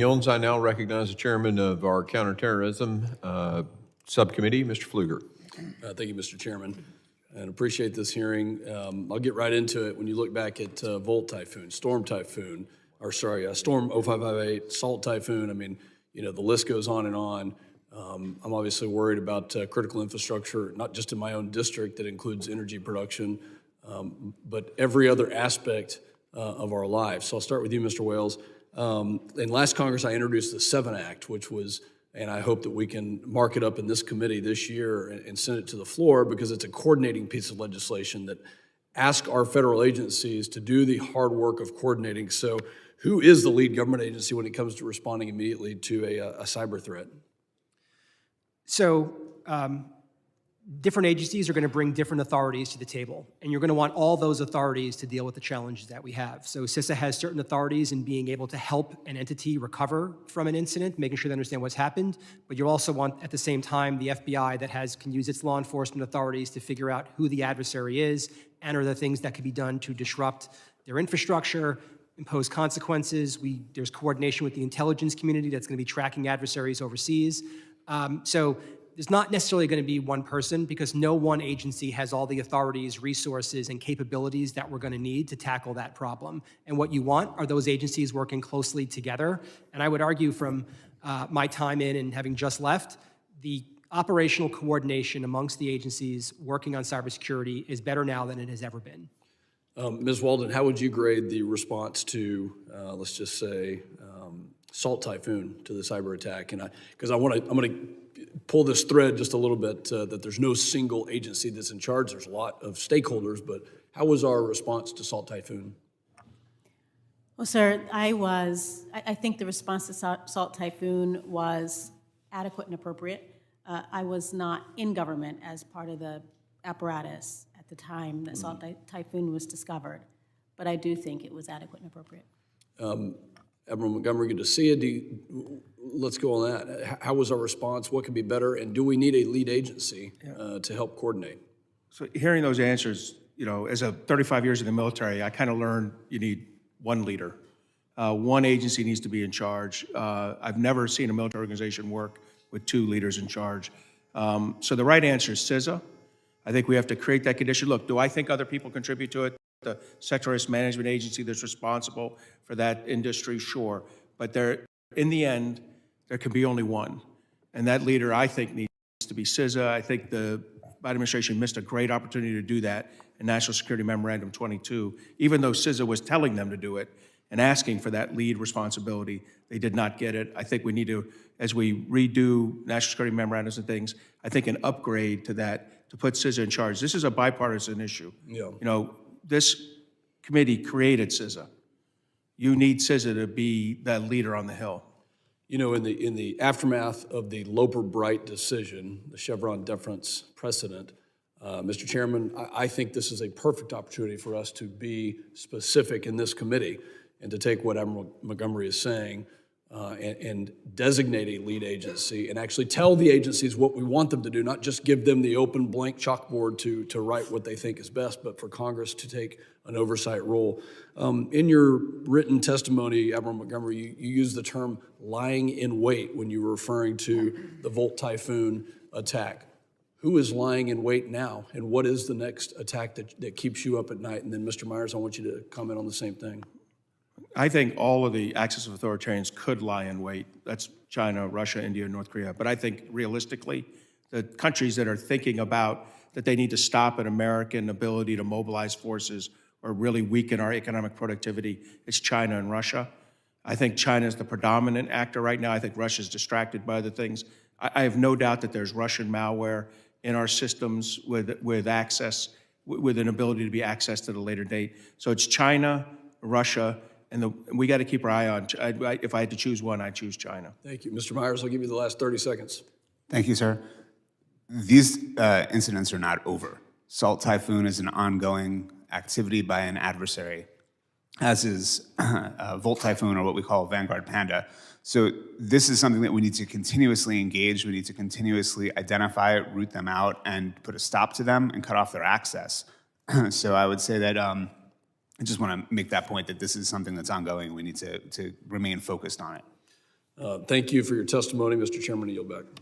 yields, I now recognize the chairman of our counterterrorism subcommittee, Mr. Pfluger. Thank you, Mr. Chairman, and appreciate this hearing. I'll get right into it. When you look back at Volt Typhoon, Storm 0558, Salt Typhoon, I mean, you know, the list goes on and on. I'm obviously worried about critical infrastructure, not just in my own district that includes energy production, but every other aspect of our lives. So I'll start with you, Mr. Wales. In last Congress, I introduced the 7 Act, which was, and I hope that we can mark it up in this committee this year and send it to the floor, because it's a coordinating piece of legislation that asks our federal agencies to do the hard work of coordinating. So who is the lead government agency when it comes to responding immediately to a cyber threat? So different agencies are going to bring different authorities to the table, and you're going to want all those authorities to deal with the challenges that we have. So CISA has certain authorities in being able to help an entity recover from an incident, making sure they understand what's happened, but you also want, at the same time, the FBI that can use its law enforcement authorities to figure out who the adversary is and are the things that could be done to disrupt their infrastructure, impose consequences. There's coordination with the intelligence community that's going to be tracking adversaries overseas. So there's not necessarily going to be one person, because no one agency has all the authorities, resources, and capabilities that we're going to need to tackle that problem. And what you want are those agencies working closely together. And I would argue from my time in and having just left, the operational coordination amongst the agencies working on cybersecurity is better now than it has ever been. Ms. Walden, how would you grade the response to, let's just say, Salt Typhoon to the cyber attack? And because I'm going to pull this thread just a little bit, that there's no single agency that's in charge. There's a lot of stakeholders, but how was our response to Salt Typhoon? Well, sir, I think the response to Salt Typhoon was adequate and appropriate. I was not in government as part of the apparatus at the time that Salt Typhoon was discovered, but I do think it was adequate and appropriate. Admiral Montgomery, good to see you. Let's go on that. How was our response? What could be better? And do we need a lead agency to help coordinate? So hearing those answers, you know, as a 35 years in the military, I kind of learned you need one leader. One agency needs to be in charge. I've never seen a military organization work with 2 leaders in charge. So the right answer is CISA. I think we have to create that condition. Look, do I think other people contribute to it? The Sector Risk Management Agency that's responsible for that industry, sure. But in the end, there can be only one. And that leader, I think, needs to be CISA. I think the Biden administration missed a great opportunity to do that in National Security Memorandum 22. Even though CISA was telling them to do it and asking for that lead responsibility, they did not get it. I think we need to, as we redo National Security Memorandums and things, I think an upgrade to that, to put CISA in charge. This is a bipartisan issue. Yeah. You know, this committee created CISA. You need CISA to be that leader on the Hill. You know, in the aftermath of the Loper-Bright decision, the Chevron deference precedent, Mr. Chairman, I think this is a perfect opportunity for us to be specific in this committee and to take what Admiral Montgomery is saying and designate a lead agency and actually tell the agencies what we want them to do, not just give them the open blank chalkboard to write what they think is best, but for Congress to take an oversight role. In your written testimony, Admiral Montgomery, you used the term lying in wait when you were referring to the Volt Typhoon attack. Who is lying in wait now, and what is the next attack that keeps you up at night? And then, Mr. Myers, I want you to comment on the same thing. I think all of the axis of authoritarians could lie in wait. That's China, Russia, India, North Korea. But I think realistically, the countries that are thinking about that they need to stop an American ability to mobilize forces or really weaken our economic productivity, it's China and Russia. I think China is the predominant actor right now. I think Russia is distracted by other things. I have no doubt that there's Russian malware in our systems with access, with an ability to be accessed at a later date. So it's China, Russia, and we got to keep our eye on. If I had to choose one, I'd choose China. Thank you. Mr. Myers, I'll give you the last 30 seconds. Thank you, sir. These incidents are not over. Salt Typhoon is an ongoing activity by an adversary, as is Volt Typhoon, or what we call Vanguard Panda. So this is something that we need to continuously engage. We need to continuously identify, root them out, and put a stop to them and cut off their access. So I would say that I just want to make that point that this is something that's ongoing. We need to remain focused on it. Thank you for your testimony, Mr. Chairman. I yield back.